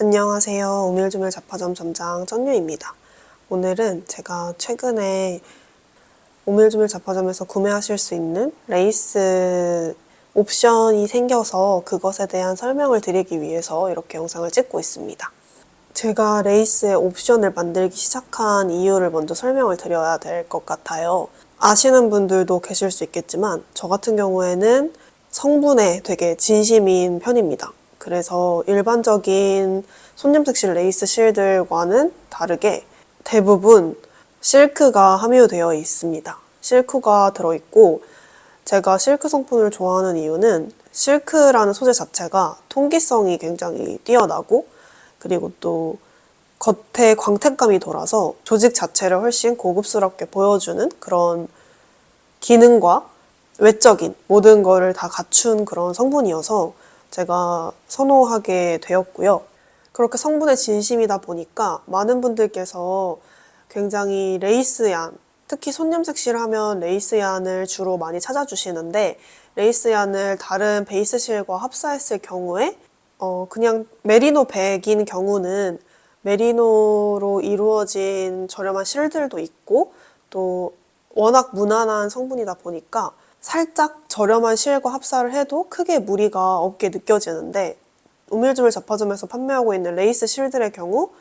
안녕하세요. 오밀조밀 잡화점 점장 쩐유입니다. 오늘은 제가 최근에 오밀조밀 잡화점에서 구매하실 수 있는 레이스 옵션이 생겨서 그것에 대한 설명을 드리기 위해서 이렇게 영상을 찍고 있습니다. 제가 레이스의 옵션을 만들기 시작한 이유를 먼저 설명을 드려야 될 것 같아요. 아시는 분들도 계실 수 있겠지만 저 같은 경우에는 성분에 되게 진심인 편입니다. 그래서 일반적인 손님색실 레이스 실들과는 다르게 대부분 실크가 함유되어 있습니다. 실크가 들어있고 제가 실크 성분을 좋아하는 이유는 실크라는 소재 자체가 통기성이 굉장히 뛰어나고 그리고 또 겉에 광택감이 돌아서 조직 자체를 훨씬 고급스럽게 보여주는 그런 기능과 외적인 모든 거를 다 갖춘 그런 성분이어서 제가 선호하게 되었고요. 그렇게 성분에 진심이다 보니까 많은 분들께서 굉장히 레이스얀, 특히 손님색실 하면 레이스얀을 주로 많이 찾아주시는데 레이스얀을 다른 베이스실과 합사했을 경우에 그냥 메리노 백인 경우는 메리노로 이루어진 저렴한 실들도 있고 또 워낙 무난한 성분이다 보니까 살짝 저렴한 실과 합사를 해도 크게 무리가 없게 느껴지는데 오밀조밀 잡화점에서 판매하고 있는 레이스 실들의 경우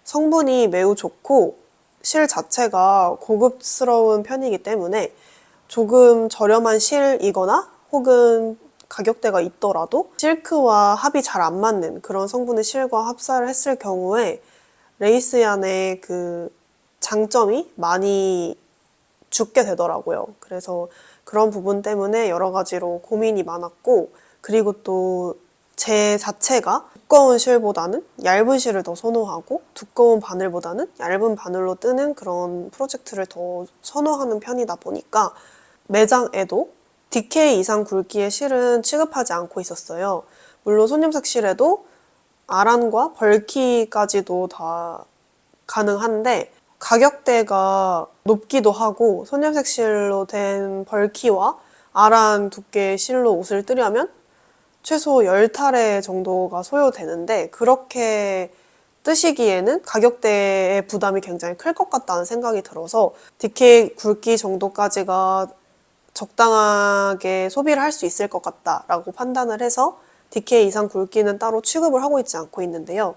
성분이 매우 좋고 실 자체가 고급스러운 편이기 때문에 조금 저렴한 실이거나 혹은 가격대가 있더라도 실크와 합이 잘 안 맞는 그런 성분의 실과 합사를 했을 경우에 레이스얀의 그 장점이 많이 죽게 되더라고요. 그래서 그런 부분 때문에 여러 가지로 고민이 많았고 그리고 또 제 자체가 두꺼운 실보다는 얇은 실을 더 선호하고 두꺼운 바늘보다는 얇은 바늘로 뜨는 그런 프로젝트를 더 선호하는 편이다 보니까 매장에도 DK 이상 굵기의 실은 취급하지 않고 있었어요. 물론 손님색실에도 아란과 벌키까지도 다 가능한데 가격대가 높기도 하고 손님색실로 된 벌키와 아란 두께의 실로 옷을 뜨려면 최소 10타래 정도가 소요되는데 그렇게 뜨시기에는 가격대의 부담이 굉장히 클 것 같다는 생각이 들어서 DK 굵기 정도까지가 적당하게 소비를 할 수 있을 것 같다라고 판단을 해서 DK 이상 굵기는 따로 취급을 하고 있지 않고 있는데요.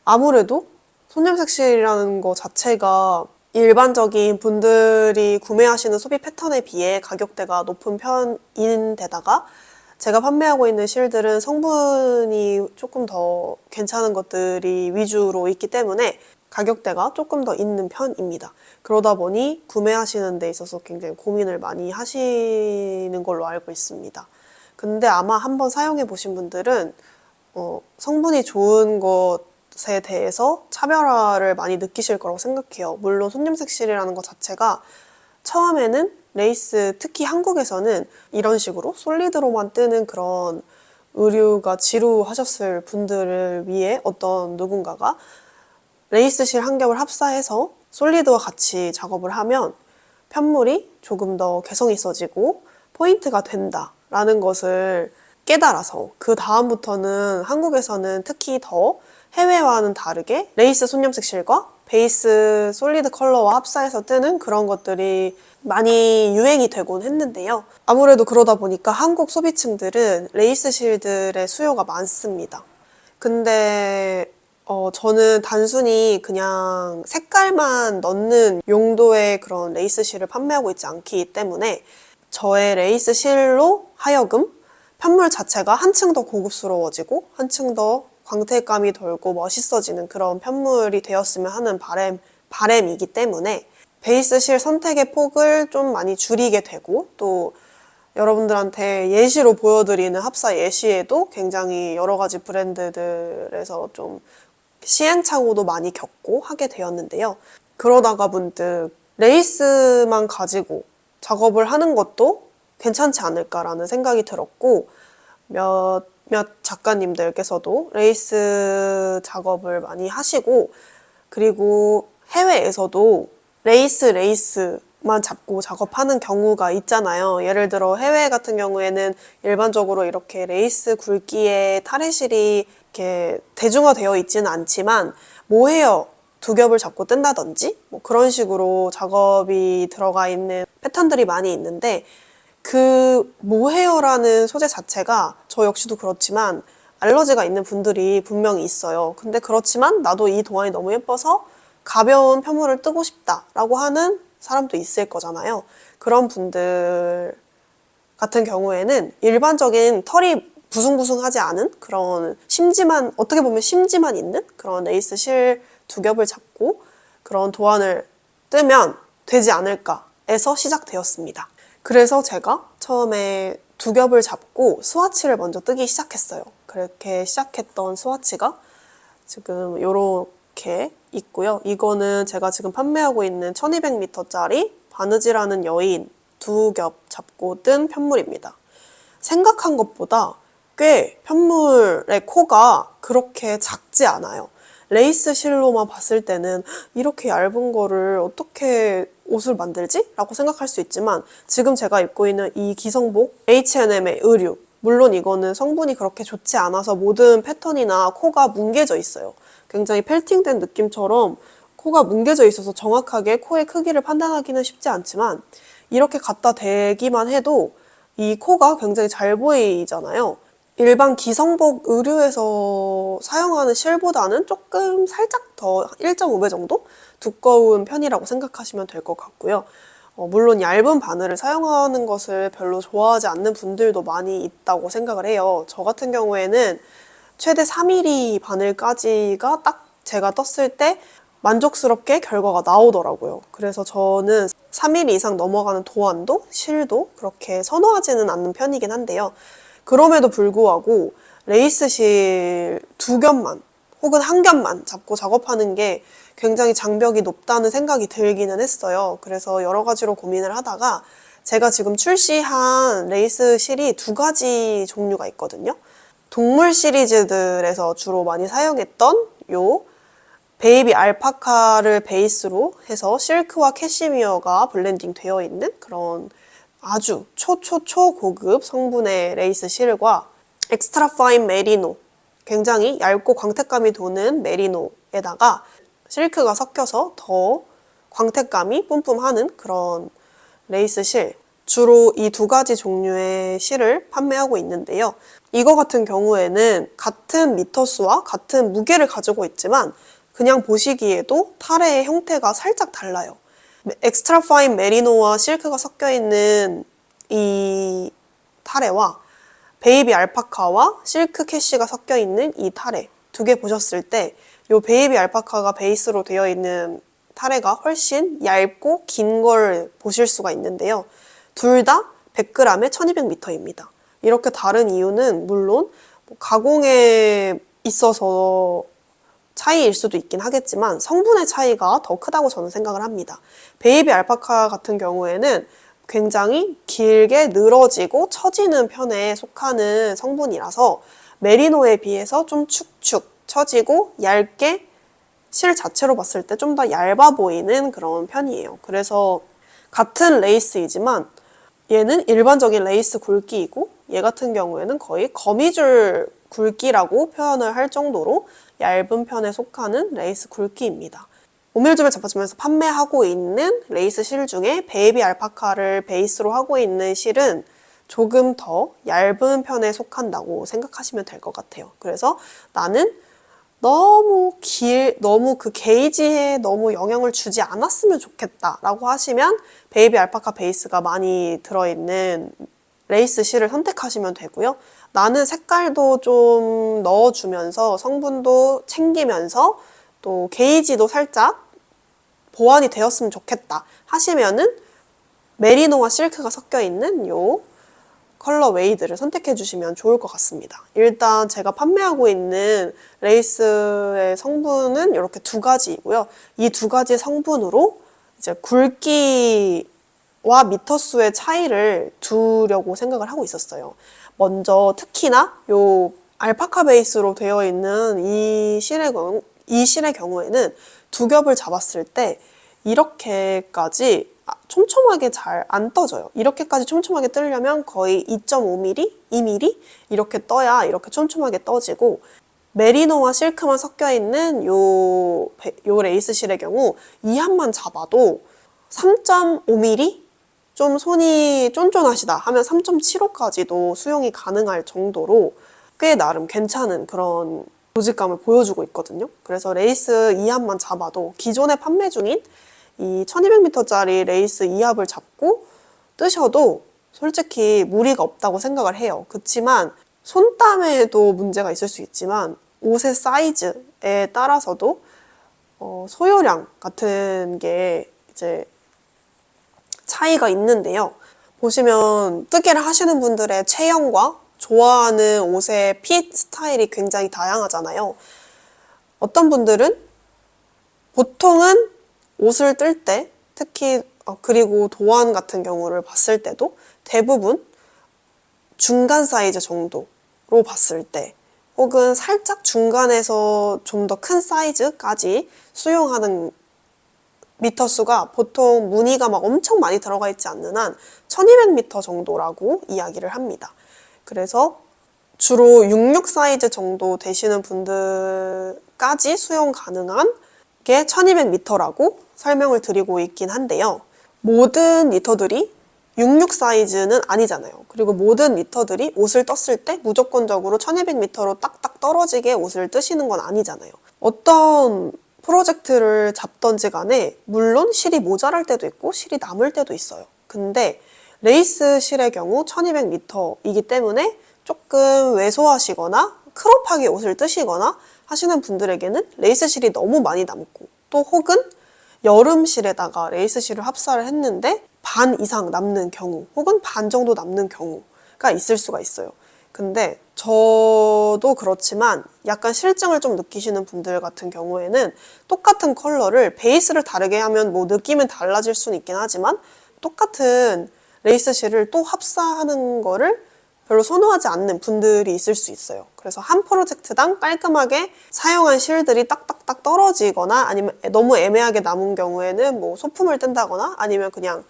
아무래도 손님색실이라는 거 자체가 일반적인 분들이 구매하시는 소비 패턴에 비해 가격대가 높은 편인데다가 제가 판매하고 있는 실들은 성분이 조금 더 괜찮은 것들이 위주로 있기 때문에 가격대가 조금 더 있는 편입니다. 그러다 보니 구매하시는 데 있어서 굉장히 고민을 많이 하시는 걸로 알고 있습니다. 근데 아마 한번 사용해 보신 분들은 성분이 좋은 것에 대해서 차별화를 많이 느끼실 거라고 생각해요. 물론 손님색실이라는 것 자체가 처음에는 레이스, 특히 한국에서는 이런 식으로 솔리드로만 뜨는 그런 의류가 지루하셨을 분들을 위해 어떤 누군가가 레이스실 한 겹을 합사해서 솔리드와 같이 작업을 하면 편물이 조금 더 개성 있어지고 포인트가 된다라는 것을 깨달아서 그 다음부터는 한국에서는 특히 더 해외와는 다르게 레이스 손님색실과 베이스 솔리드 컬러와 합사해서 뜨는 그런 것들이 많이 유행이 되곤 했는데요. 아무래도 그러다 보니까 한국 소비층들은 레이스 실들의 수요가 많습니다. 근데 저는 단순히 그냥 색깔만 넣는 용도의 그런 레이스 실을 판매하고 있지 않기 때문에 저의 레이스 실로 하여금 편물 자체가 한층 더 고급스러워지고 한층 더 광택감이 돌고 멋있어지는 그런 편물이 되었으면 하는 바램이기 때문에 베이스 실 선택의 폭을 좀 많이 줄이게 되고 또 여러분들한테 예시로 보여드리는 합사 예시에도 굉장히 여러 가지 브랜드들에서 좀 시행착오도 많이 겪고 하게 되었는데요. 그러다가 문득 레이스만 가지고 작업을 하는 것도 괜찮지 않을까라는 생각이 들었고 몇몇 작가님들께서도 레이스 작업을 많이 하시고 그리고 해외에서도 레이스만 만 잡고 작업하는 경우가 있잖아요. 예를 들어 해외 같은 경우에는 일반적으로 이렇게 레이스 굵기의 타레실이 이렇게 대중화되어 있지는 않지만 모헤어 두 겹을 잡고 뜬다든지 뭐 그런 식으로 작업이 들어가 있는 패턴들이 많이 있는데, 그 모헤어라는 소재 자체가 저 역시도 그렇지만 알러지가 있는 분들이 분명히 있어요. 근데 그렇지만 나도 이 도안이 너무 예뻐서 가벼운 편물을 뜨고 싶다라고 하는 사람도 있을 거잖아요. 그런 분들 같은 경우에는 일반적인 털이 부숭부숭하지 않은 그런 심지만, 어떻게 보면 심지만 있는 그런 레이스 실 두 겹을 잡고 그런 도안을 뜨면 되지 않을까 해서 시작되었습니다. 그래서 제가 처음에 두 겹을 잡고 스와치를 먼저 뜨기 시작했어요. 그렇게 시작했던 스와치가 지금 이렇게 있고요. 이거는 제가 지금 판매하고 있는 1200m짜리 바느질하는 여인 두 겹 잡고 뜬 편물입니다. 생각한 것보다 꽤 편물의 코가 그렇게 작지 않아요. 레이스 실로만 봤을 때는 이렇게 얇은 거를 어떻게 옷을 만들지? 라고 생각할 수 있지만, 지금 제가 입고 있는 이 기성복 H&M의 의류, 물론 이거는 성분이 그렇게 좋지 않아서 모든 패턴이나 코가 뭉개져 있어요. 굉장히 펠팅된 느낌처럼 코가 뭉개져 있어서 정확하게 코의 크기를 판단하기는 쉽지 않지만, 이렇게 갖다 대기만 해도 이 코가 굉장히 잘 보이잖아요. 일반 기성복 의류에서 사용하는 실보다는 조금 살짝 더 1.5배 정도 두꺼운 편이라고 생각하시면 될 것 같고요. 물론 얇은 바늘을 사용하는 것을 별로 좋아하지 않는 분들도 많이 있다고 생각을 해요. 저 같은 경우에는 최대 3mm 바늘까지가 딱 제가 떴을 때 만족스럽게 결과가 나오더라고요. 그래서 저는 3mm 이상 넘어가는 도안도 실도 그렇게 선호하지는 않는 편이긴 한데요. 그럼에도 불구하고 레이스실 두 겹만 혹은 한 겹만 잡고 작업하는 게 굉장히 장벽이 높다는 생각이 들기는 했어요. 그래서 여러 가지로 고민을 하다가 제가 지금 출시한 레이스 실이 두 가지 종류가 있거든요. 동물 시리즈들에서 주로 많이 사용했던 요 베이비 알파카를 베이스로 해서 실크와 캐시미어가 블렌딩 되어 있는 그런 아주 초고급 성분의 레이스 실과 엑스트라 파인 메리노, 굉장히 얇고 광택감이 도는 메리노에다가 실크가 섞여서 더 광택감이 뿜뿜하는 그런 레이스 실, 주로 이 두 가지 종류의 실을 판매하고 있는데요. 이거 같은 경우에는 같은 미터수와 같은 무게를 가지고 있지만 그냥 보시기에도 타래의 형태가 살짝 달라요. 엑스트라 파인 메리노와 실크가 섞여 있는 이 타래와 베이비 알파카와 실크 캐시가 섞여 있는 이 타래 두 개 보셨을 때 이 베이비 알파카가 베이스로 되어 있는 타래가 훨씬 얇고 긴 걸 보실 수가 있는데요. 둘 다 100g에 1200m입니다. 이렇게 다른 이유는 물론 가공에 있어서 차이일 수도 있긴 하겠지만 성분의 차이가 더 크다고 저는 생각을 합니다. 베이비 알파카 같은 경우에는 굉장히 길게 늘어지고 처지는 편에 속하는 성분이라서 메리노에 비해서 좀 축축 처지고 얇게 실 자체로 봤을 때 좀 더 얇아 보이는 그런 편이에요. 그래서 같은 레이스이지만 얘는 일반적인 레이스 굵기이고 얘 같은 경우에는 거의 거미줄 굵기라고 표현을 할 정도로 얇은 편에 속하는 레이스 굵기입니다. 오밀조밀 잡아주면서 판매하고 있는 레이스 실 중에 베이비 알파카를 베이스로 하고 있는 실은 조금 더 얇은 편에 속한다고 생각하시면 될 것 같아요. 그래서 나는 너무 그 게이지에 너무 영향을 주지 않았으면 좋겠다 라고 하시면 베이비 알파카 베이스가 많이 들어있는 레이스 실을 선택하시면 되고요. 나는 색깔도 좀 넣어주면서 성분도 챙기면서 또 게이지도 살짝 보완이 되었으면 좋겠다 하시면은 메리노와 실크가 섞여 있는 요 컬러 웨이드를 선택해 주시면 좋을 것 같습니다. 일단 제가 판매하고 있는 레이스의 성분은 이렇게 두 가지이고요. 이 두 가지 성분으로 이제 굵기와 미터수의 차이를 두려고 생각을 하고 있었어요. 먼저 특히나 요 알파카 베이스로 되어 있는 이 실의 경우에는 두 겹을 잡았을 때 이렇게까지 촘촘하게 잘 안 떠져요. 이렇게까지 촘촘하게 뜨려면 거의 2.5mm, 2mm 이렇게 떠야 이렇게 촘촘하게 떠지고, 메리노와 실크만 섞여 있는 요 레이스 실의 경우 이 합만 잡아도 3.5mm? 좀 손이 쫀쫀하시다 하면 3.75까지도 수용이 가능할 정도로 꽤 나름 괜찮은 그런 조직감을 보여주고 있거든요. 그래서 레이스 2합만 잡아도 기존에 판매 중인 이 1200m짜리 레이스 2합을 잡고 뜨셔도 솔직히 무리가 없다고 생각을 해요. 그치만 손땀에도 문제가 있을 수 있지만 옷의 사이즈에 따라서도 소요량 같은 게 이제 차이가 있는데요. 보시면 뜨개를 하시는 분들의 체형과 좋아하는 옷의 핏 스타일이 굉장히 다양하잖아요. 어떤 분들은 보통은 옷을 뜰 때, 특히 그리고 도안 같은 경우를 봤을 때도 대부분 중간 사이즈 정도로 봤을 때, 혹은 살짝 중간에서 좀 더 큰 사이즈까지 수용하는 미터 수가 보통 무늬가 막 엄청 많이 들어가 있지 않는 한 1200m 정도라고 이야기를 합니다. 그래서 주로 66 사이즈 정도 되시는 분들까지 수용 가능한 게 1200m라고 설명을 드리고 있긴 한데요. 모든 니터들이 66 사이즈는 아니잖아요. 그리고 모든 니터들이 옷을 떴을 때 무조건적으로 1200m로 딱딱 떨어지게 옷을 뜨시는 건 아니잖아요. 어떤 프로젝트를 잡던지 간에 물론 실이 모자랄 때도 있고 실이 남을 때도 있어요. 근데 레이스 실의 경우 1200m이기 때문에 조금 왜소하시거나 크롭하게 옷을 뜨시거나 하시는 분들에게는 레이스 실이 너무 많이 남고, 또 혹은 여름 실에다가 레이스 실을 합사를 했는데 반 이상 남는 경우, 혹은 반 정도 남는 경우가 있을 수가 있어요. 근데 저도 그렇지만 약간 실증을 좀 느끼시는 분들 같은 경우에는 똑같은 컬러를 베이스를 다르게 하면 뭐 느낌은 달라질 수는 있긴 하지만 똑같은 레이스 실을 또 합사하는 거를 별로 선호하지 않는 분들이 있을 수 있어요. 그래서 한 프로젝트당 깔끔하게 사용한 실들이 딱딱딱 떨어지거나 아니면 너무 애매하게 남은 경우에는 뭐 소품을 뜬다거나 아니면 그냥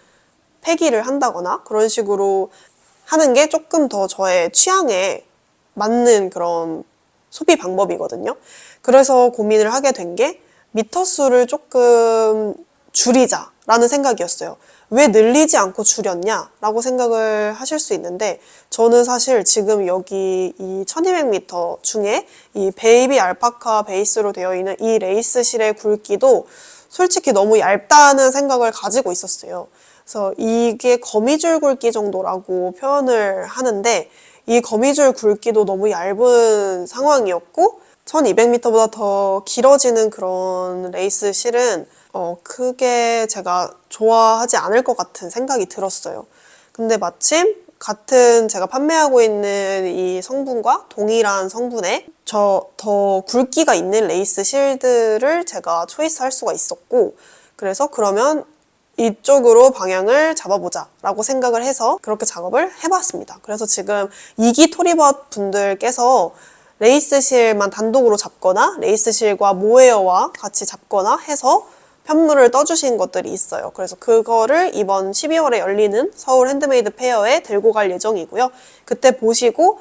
폐기를 한다거나 그런 식으로 하는 게 조금 더 저의 취향에 맞는 그런 소비 방법이거든요. 그래서 고민을 하게 된 게 미터 수를 조금 줄이자라는 생각이었어요. 왜 늘리지 않고 줄였냐? 라고 생각을 하실 수 있는데, 저는 사실 지금 여기 이 1200m 중에 이 베이비 알파카 베이스로 되어 있는 이 레이스 실의 굵기도 솔직히 너무 얇다는 생각을 가지고 있었어요. 그래서 이게 거미줄 굵기 정도라고 표현을 하는데, 이 거미줄 굵기도 너무 얇은 상황이었고 1200m보다 더 길어지는 그런 레이스 실은 크게 제가 좋아하지 않을 것 같은 생각이 들었어요. 근데 마침 같은 제가 판매하고 있는 이 성분과 동일한 성분의 더 굵기가 있는 레이스 실들을 제가 초이스할 수가 있었고, 그래서 그러면 이쪽으로 방향을 잡아보자 라고 생각을 해서 그렇게 작업을 해봤습니다. 그래서 지금 이기 토리벗 분들께서 레이스 실만 단독으로 잡거나 레이스 실과 모헤어와 같이 잡거나 해서 편물을 떠주신 것들이 있어요. 그래서 그거를 이번 12월에 열리는 서울 핸드메이드 페어에 들고 갈 예정이고요. 그때 보시고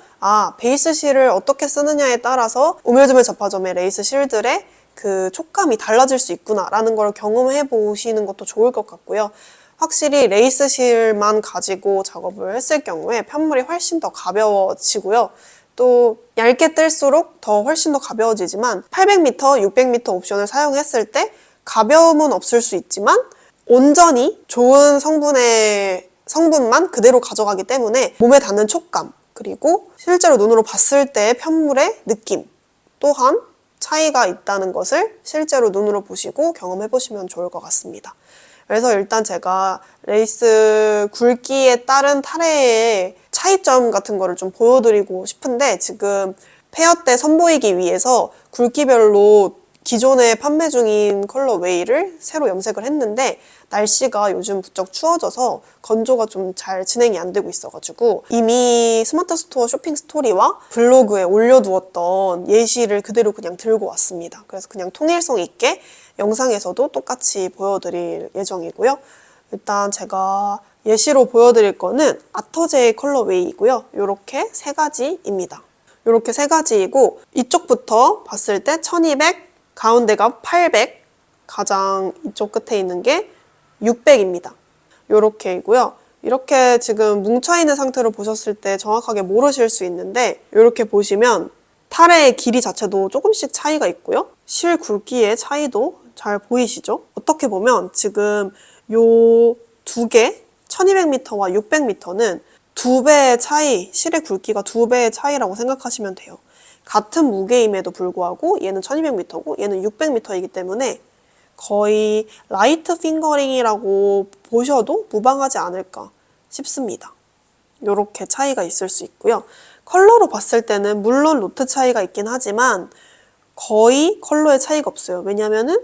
베이스 실을 어떻게 쓰느냐에 따라서 오밀조밀 잡화점의 레이스 실들의 그 촉감이 달라질 수 있구나 라는 걸 경험해 보시는 것도 좋을 것 같고요. 확실히 레이스 실만 가지고 작업을 했을 경우에 편물이 훨씬 더 가벼워지고요. 또 얇게 뜰수록 더 훨씬 더 가벼워지지만 800m, 600m 옵션을 사용했을 때 가벼움은 없을 수 있지만 온전히 좋은 성분만 그대로 가져가기 때문에 몸에 닿는 촉감, 그리고 실제로 눈으로 봤을 때의 편물의 느낌 또한 차이가 있다는 것을 실제로 눈으로 보시고 경험해 보시면 좋을 것 같습니다. 그래서 일단 제가 레이스 굵기에 따른 타래의 차이점 같은 거를 좀 보여드리고 싶은데, 지금 페어 때 선보이기 위해서 굵기별로 기존에 판매 중인 컬러웨이를 새로 염색을 했는데, 날씨가 요즘 부쩍 추워져서 건조가 좀 잘 진행이 안 되고 있어가지고 이미 스마트 스토어 쇼핑 스토리와 블로그에 올려두었던 예시를 그대로 그냥 들고 왔습니다. 그래서 그냥 통일성 있게 영상에서도 똑같이 보여드릴 예정이고요. 일단 제가 예시로 보여드릴 거는 아터제의 컬러웨이이고요. 이렇게 세 가지입니다. 이렇게 세 가지이고 이쪽부터 봤을 때 1200, 가운데가 800, 가장 이쪽 끝에 있는 게 600입니다. 이렇게이고요. 이렇게 지금 뭉쳐있는 상태로 보셨을 때 정확하게 모르실 수 있는데 이렇게 보시면 타래의 길이 자체도 조금씩 차이가 있고요. 실 굵기의 차이도 잘 보이시죠? 어떻게 보면 지금 요 두 개, 1200m와 600m는 두 배의 차이, 실의 굵기가 두 배의 차이라고 생각하시면 돼요. 같은 무게임에도 불구하고 얘는 1200m고 얘는 600m이기 때문에 거의 라이트 핑거링이라고 보셔도 무방하지 않을까 싶습니다. 이렇게 차이가 있을 수 있고요. 컬러로 봤을 때는 물론 노트 차이가 있긴 하지만 거의 컬러의 차이가 없어요. 왜냐면은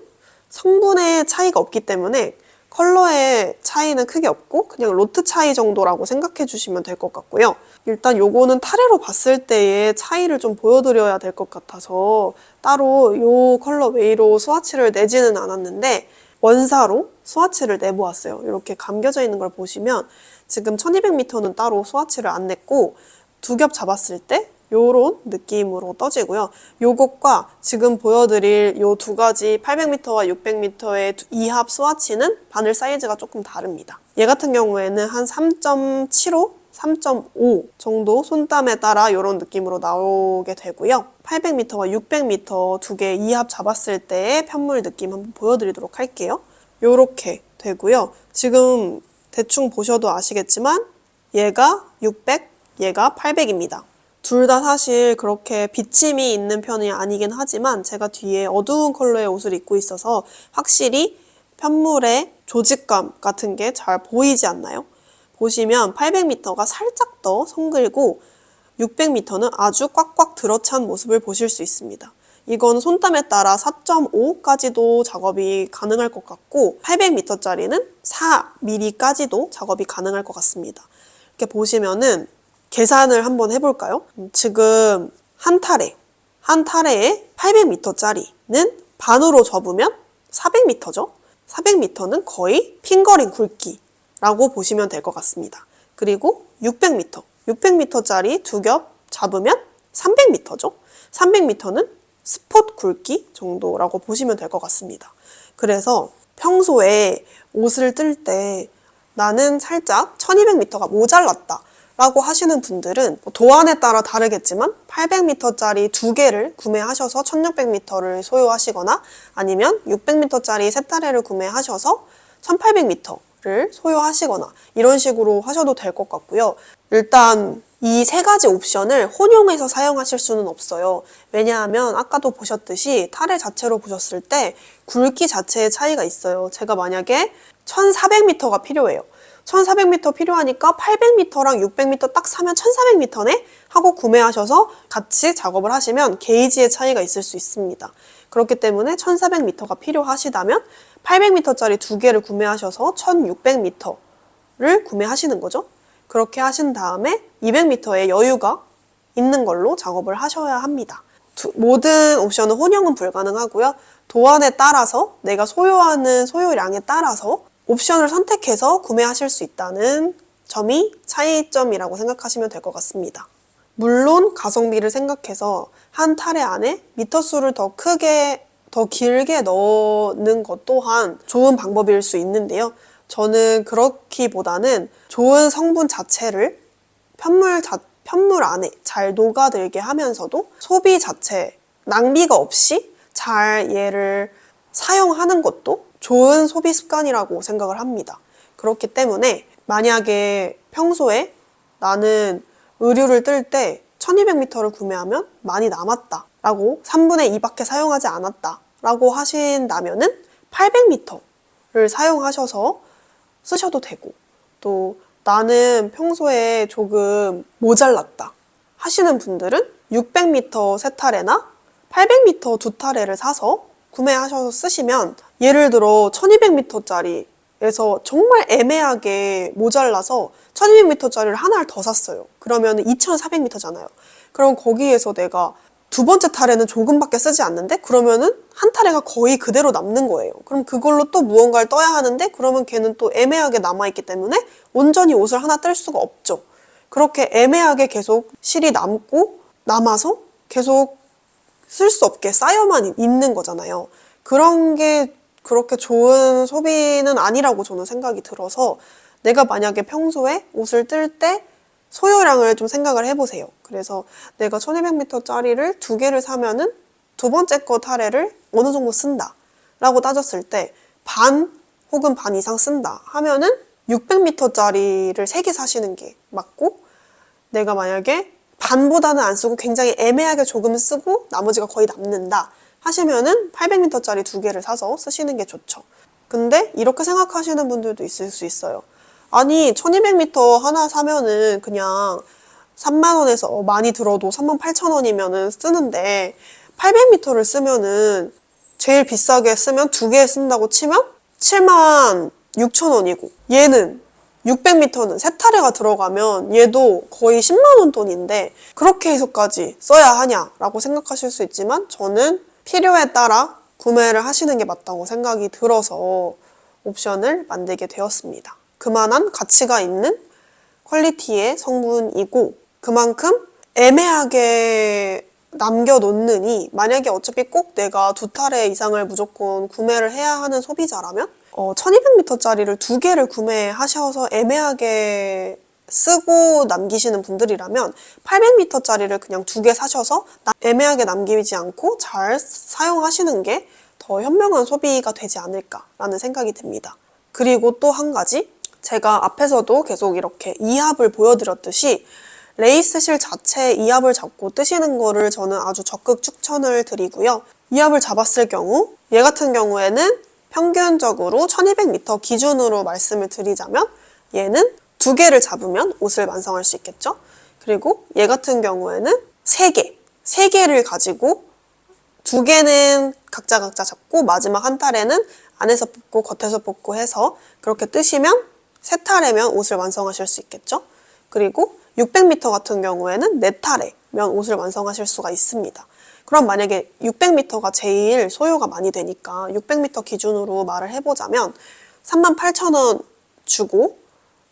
성분의 차이가 없기 때문에 컬러의 차이는 크게 없고 그냥 로트 차이 정도라고 생각해 주시면 될 것 같고요. 일단 요거는 타래로 봤을 때의 차이를 좀 보여드려야 될 것 같아서 따로 요 컬러웨이로 스와치를 내지는 않았는데 원사로 스와치를 내보았어요. 이렇게 감겨져 있는 걸 보시면 지금 1200m는 따로 스와치를 안 냈고 두 겹 잡았을 때 요런 느낌으로 떠지고요. 요것과 지금 보여드릴 요 두 가지 800m와 600m의 이합 스와치는 바늘 사이즈가 조금 다릅니다. 얘 같은 경우에는 한 3.75, 3.5 정도 손땀에 따라 이런 느낌으로 나오게 되고요. 800m와 600m 두 개 이합 잡았을 때의 편물 느낌 한번 보여드리도록 할게요. 요렇게 되고요. 지금 대충 보셔도 아시겠지만 얘가 600, 얘가 800입니다. 둘 다 사실 그렇게 비침이 있는 편이 아니긴 하지만 제가 뒤에 어두운 컬러의 옷을 입고 있어서 확실히 편물의 조직감 같은 게 잘 보이지 않나요? 보시면 800m가 살짝 더 성글고 600m는 아주 꽉꽉 들어찬 모습을 보실 수 있습니다. 이건 손땀에 따라 4.5까지도 작업이 가능할 것 같고 800m짜리는 4mm까지도 작업이 가능할 것 같습니다. 이렇게 보시면은 계산을 한번 해볼까요? 지금 한 타래에 800m짜리는 반으로 접으면 400m죠? 400m는 거의 핑거링 굵기라고 보시면 될 것 같습니다. 그리고 600m짜리 두 겹 잡으면 300m죠? 300m는 스폿 굵기 정도라고 보시면 될 것 같습니다. 그래서 평소에 옷을 뜰 때 나는 살짝 1200m가 모자랐다 라고 하시는 분들은 도안에 따라 다르겠지만 800m짜리 두 개를 구매하셔서 1600m를 소요하시거나 아니면 600m짜리 세 타래를 구매하셔서 1800m를 소요하시거나 이런 식으로 하셔도 될 것 같고요. 일단 이 세 가지 옵션을 혼용해서 사용하실 수는 없어요. 왜냐하면 아까도 보셨듯이 타래 자체로 보셨을 때 굵기 자체의 차이가 있어요. 제가 만약에 1400m가 필요해요. 1400m 필요하니까 800m랑 600m 딱 사면 1400m네? 하고 구매하셔서 같이 작업을 하시면 게이지의 차이가 있을 수 있습니다. 그렇기 때문에 1400m가 필요하시다면 800m짜리 두 개를 구매하셔서 1600m를 구매하시는 거죠. 그렇게 하신 다음에 200m의 여유가 있는 걸로 작업을 하셔야 합니다. 모든 옵션은 혼용은 불가능하고요. 도안에 따라서 내가 소요하는 소요량에 따라서 옵션을 선택해서 구매하실 수 있다는 점이 차이점이라고 생각하시면 될 것 같습니다. 물론 가성비를 생각해서 한 타래 안에 미터 수를 더 길게 넣는 것 또한 좋은 방법일 수 있는데요. 저는 그렇기보다는 좋은 성분 자체를 편물 안에 잘 녹아들게 하면서도 소비 자체, 낭비가 없이 잘 얘를 사용하는 것도 좋은 소비 습관이라고 생각을 합니다. 그렇기 때문에 만약에 평소에 나는 의류를 뜰 때 1200m를 구매하면 많이 남았다 라고 3분의 2밖에 사용하지 않았다 라고 하신다면은 800m를 사용하셔서 쓰셔도 되고 또 나는 평소에 조금 모자랐다 하시는 분들은 600m 세 타래나 800m 두 타래를 사서 구매하셔서 쓰시면 예를 들어 1200m짜리에서 정말 애매하게 모자라서 1200m짜리를 하나를 더 샀어요. 그러면 2400m잖아요. 그럼 거기에서 내가 두 번째 타래는 조금밖에 쓰지 않는데 그러면은 한 타래가 거의 그대로 남는 거예요. 그럼 그걸로 또 무언가를 떠야 하는데 그러면 걔는 또 애매하게 남아있기 때문에 온전히 옷을 하나 뗄 수가 없죠. 그렇게 애매하게 계속 실이 남아서 계속 쓸 수 없게 쌓여만 있는 거잖아요. 그런 게 그렇게 좋은 소비는 아니라고 저는 생각이 들어서 내가 만약에 평소에 옷을 뜰 때 소요량을 좀 생각을 해보세요. 그래서 내가 1200m짜리를 2개를 사면은 두 번째 거 타래를 어느 정도 쓴다 라고 따졌을 때 반 혹은 반 이상 쓴다 하면은 600m짜리를 3개 사시는 게 맞고, 내가 만약에 반보다는 안 쓰고 굉장히 애매하게 조금 쓰고 나머지가 거의 남는다 하시면은 800m짜리 2개를 사서 쓰시는 게 좋죠. 근데 이렇게 생각하시는 분들도 있을 수 있어요. 아니 1200m 하나 사면은 그냥 3만 원에서 많이 들어도 38,000원이면은 쓰는데 800m를 쓰면은 제일 비싸게 쓰면 2개 쓴다고 치면 76,000원이고, 얘는 600m는 세 타래가 들어가면 얘도 거의 10만 원 돈인데 그렇게 해서까지 써야 하냐라고 생각하실 수 있지만, 저는 필요에 따라 구매를 하시는 게 맞다고 생각이 들어서 옵션을 만들게 되었습니다. 그만한 가치가 있는 퀄리티의 성분이고 그만큼 애매하게 남겨놓느니, 만약에 어차피 꼭 내가 2타래 이상을 무조건 구매를 해야 하는 소비자라면 1200m짜리를 2개를 구매하셔서 애매하게 쓰고 남기시는 분들이라면 800m짜리를 그냥 2개 사셔서 애매하게 남기지 않고 잘 사용하시는 게 더 현명한 소비가 되지 않을까라는 생각이 듭니다. 그리고 또 한 가지, 제가 앞에서도 계속 이렇게 이합을 보여드렸듯이 레이스실 자체에 이합을 잡고 뜨시는 거를 저는 아주 적극 추천을 드리고요. 이합을 잡았을 경우, 얘 같은 경우에는 평균적으로 1200m 기준으로 말씀을 드리자면 얘는 2개를 잡으면 옷을 완성할 수 있겠죠. 그리고 얘 같은 경우에는 3개를 가지고 2개는 각자 잡고 마지막 한 타래는 안에서 뽑고 겉에서 뽑고 해서 그렇게 뜨시면 3타래면 옷을 완성하실 수 있겠죠. 그리고 600m 같은 경우에는 4타래면 옷을 완성하실 수가 있습니다. 그럼 만약에 600m가 제일 소요가 많이 되니까 600m 기준으로 말을 해보자면 38,000원 주고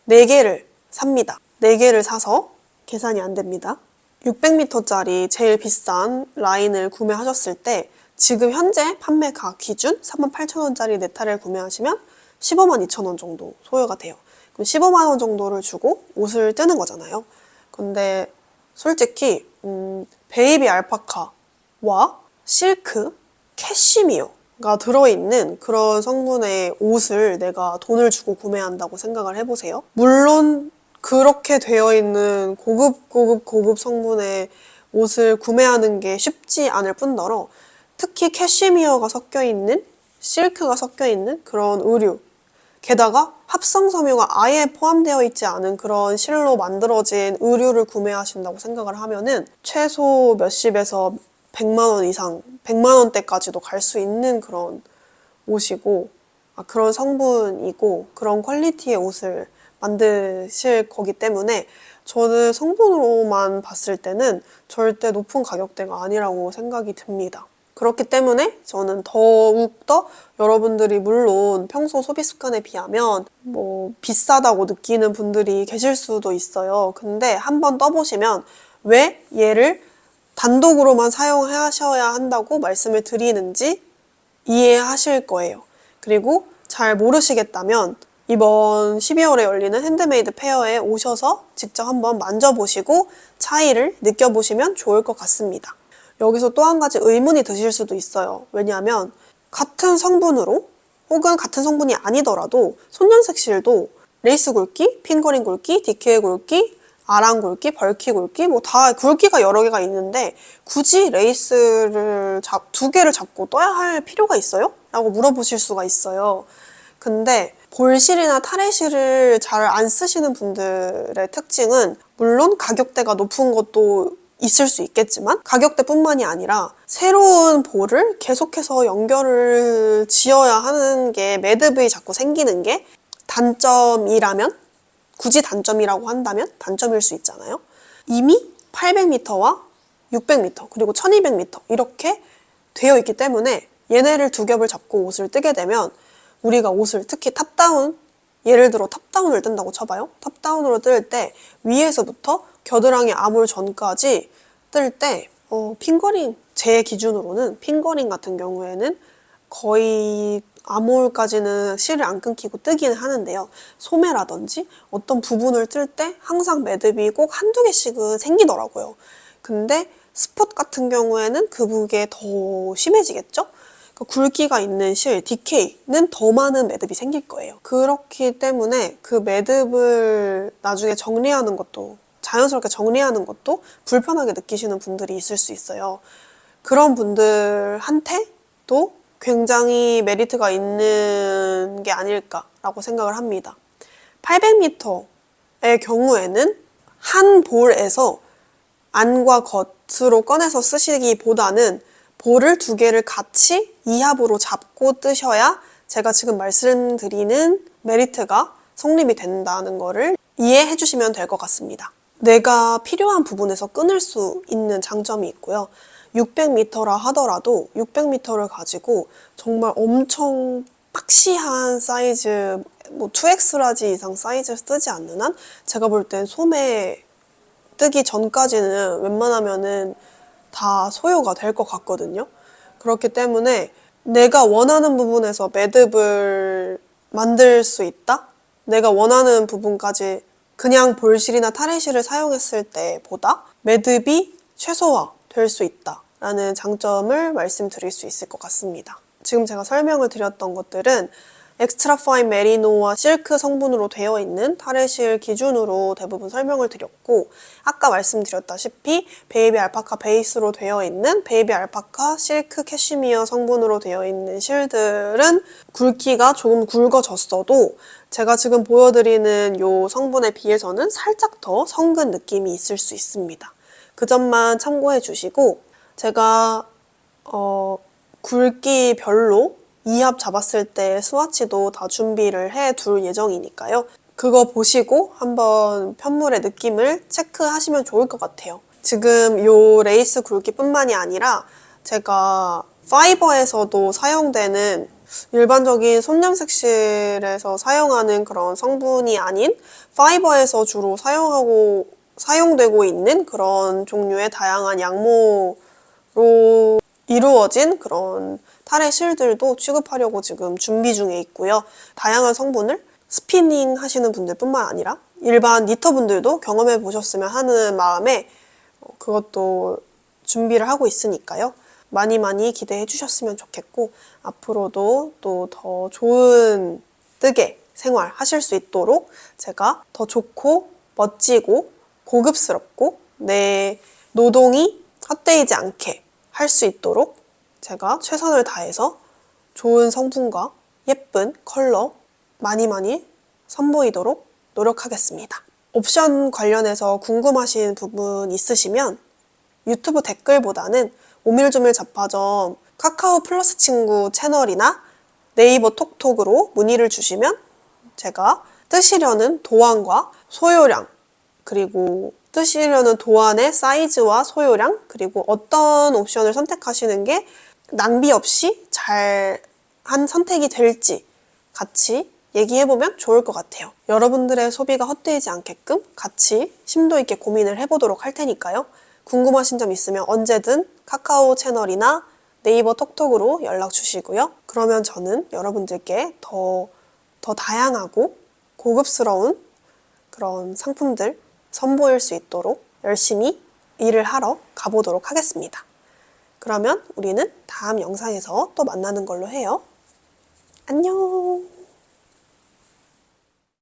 4개를 삽니다. 4개를 사서 계산이 안 됩니다. 600m짜리 제일 비싼 라인을 구매하셨을 때 지금 현재 판매가 기준 38,000원짜리 4타래를 구매하시면 15만 2천원 정도 소요가 돼요. 그럼 15만 원 정도를 주고 옷을 뜨는 거잖아요. 근데 솔직히 베이비 알파카와 실크, 캐시미어가 들어있는 그런 성분의 옷을 내가 돈을 주고 구매한다고 생각을 해보세요. 물론 그렇게 되어 있는 고급 성분의 옷을 구매하는 게 쉽지 않을 뿐더러 특히 캐시미어가 섞여있는, 실크가 섞여있는 그런 의류, 게다가 합성 섬유가 아예 포함되어 있지 않은 그런 실로 만들어진 의류를 구매하신다고 생각을 하면은 최소 몇십에서 100만 원 이상, 100만 원대까지도 갈 수 있는 그런 옷이고, 그런 성분이고 그런 퀄리티의 옷을 만드실 거기 때문에 저는 성분으로만 봤을 때는 절대 높은 가격대가 아니라고 생각이 듭니다. 그렇기 때문에 저는 더욱더 여러분들이 물론 평소 소비 습관에 비하면 비싸다고 느끼는 분들이 계실 수도 있어요. 근데 한번 떠보시면 왜 얘를 단독으로만 사용하셔야 한다고 말씀을 드리는지 이해하실 거예요. 그리고 잘 모르시겠다면 이번 12월에 열리는 핸드메이드 페어에 오셔서 직접 한번 만져보시고 차이를 느껴보시면 좋을 것 같습니다. 여기서 또 한 가지 의문이 드실 수도 있어요. 왜냐하면 같은 성분으로 혹은 같은 성분이 아니더라도 손연색 실도 레이스 굵기, 핑거링 굵기, 디케이 굵기, 아랑 굵기, 벌키 굵기 다 굵기가 여러 개가 있는데 굳이 레이스를 2개를 잡고 떠야 할 필요가 있어요? 라고 물어보실 수가 있어요. 근데 볼실이나 타래실을 잘 안 쓰시는 분들의 특징은 물론 가격대가 높은 것도 있을 수 있겠지만 가격대뿐만이 아니라 새로운 볼을 계속해서 연결을 지어야 하는 게 매듭이 자꾸 생기는 게 단점이라면, 굳이 단점이라고 한다면 단점일 수 있잖아요. 이미 800m와 600m, 그리고 1200m 이렇게 되어 있기 때문에 얘네를 두 겹을 잡고 옷을 뜨게 되면 우리가 옷을 특히 탑다운, 예를 들어 탑다운을 뜬다고 쳐봐요. 탑다운으로 뜰 때 위에서부터 겨드랑이 아몰 전까지 뜰 때 핑거링, 제 기준으로는 핑거링 같은 경우에는 거의 아몰까지는 실을 안 끊기고 뜨기는 하는데요. 소매라든지 어떤 부분을 뜰 때 항상 매듭이 꼭 한두 개씩은 생기더라고요. 근데 스폿 같은 경우에는 그게 더 심해지겠죠? 굵기가 있는 실, DK는 더 많은 매듭이 생길 거예요. 그렇기 때문에 그 매듭을 나중에 정리하는 것도, 자연스럽게 정리하는 것도 불편하게 느끼시는 분들이 있을 수 있어요. 그런 분들한테도 굉장히 메리트가 있는 게 아닐까라고 생각을 합니다. 800m의 경우에는 한 볼에서 안과 겉으로 꺼내서 쓰시기보다는 볼을 두 개를 같이 이합으로 잡고 뜨셔야 제가 지금 말씀드리는 메리트가 성립이 된다는 거를 이해해 주시면 될 것 같습니다. 내가 필요한 부분에서 끊을 수 있는 장점이 있고요. 600m라 하더라도 600m를 가지고 정말 엄청 박시한 사이즈, 뭐 2X 라지 이상 사이즈 쓰지 않는 한 제가 볼 땐 소매 뜨기 전까지는 웬만하면은 다 소요가 될 것 같거든요. 그렇기 때문에 내가 원하는 부분에서 매듭을 만들 수 있다? 내가 원하는 부분까지 그냥 볼실이나 타레실을 사용했을 때보다 매듭이 최소화 될 수 있다라는 장점을 말씀드릴 수 있을 것 같습니다. 지금 제가 설명을 드렸던 것들은 엑스트라 파인 메리노와 실크 성분으로 되어 있는 타레실 기준으로 대부분 설명을 드렸고, 아까 말씀드렸다시피 베이비 알파카 베이스로 되어 있는 베이비 알파카 실크 캐시미어 성분으로 되어 있는 실들은 굵기가 조금 굵어졌어도 제가 지금 보여드리는 이 성분에 비해서는 살짝 더 성근 느낌이 있을 수 있습니다. 그 점만 참고해 주시고, 제가 굵기별로 이합 잡았을 때 스와치도 다 준비를 해 둘 예정이니까요. 그거 보시고 한번 편물의 느낌을 체크하시면 좋을 것 같아요. 지금 요 레이스 굵기뿐만이 아니라 제가 파이버에서도 사용되는 일반적인 손염색실에서 사용하는 그런 성분이 아닌 파이버에서 주로 사용되고 있는 그런 종류의 다양한 양모로 이루어진 그런 타레 실들도 취급하려고 지금 준비 중에 있고요. 다양한 성분을 스피닝 하시는 분들뿐만 아니라 일반 니터분들도 경험해 보셨으면 하는 마음에 그것도 준비를 하고 있으니까요. 많이 많이 기대해 주셨으면 좋겠고, 앞으로도 또 더 좋은 뜨개 생활 하실 수 있도록 제가 더 좋고 멋지고 고급스럽고 내 노동이 헛되이지 않게 할 수 있도록 제가 최선을 다해서 좋은 성분과 예쁜 컬러 많이 많이 선보이도록 노력하겠습니다. 옵션 관련해서 궁금하신 부분 있으시면 유튜브 댓글보다는 오밀조밀 잡화점 카카오 플러스 친구 채널이나 네이버 톡톡으로 문의를 주시면 제가 뜨시려는 도안과 소요량, 그리고 뜨시려는 도안의 사이즈와 소요량, 그리고 어떤 옵션을 선택하시는 게 낭비 없이 잘한 선택이 될지 같이 얘기해보면 좋을 것 같아요. 여러분들의 소비가 헛되지 않게끔 같이 심도 있게 고민을 해보도록 할 테니까요. 궁금하신 점 있으면 언제든 카카오 채널이나 네이버 톡톡으로 연락 주시고요. 그러면 저는 여러분들께 더 다양하고 고급스러운 그런 상품들 선보일 수 있도록 열심히 일을 하러 가보도록 하겠습니다. 그러면 우리는 다음 영상에서 또 만나는 걸로 해요. 안녕!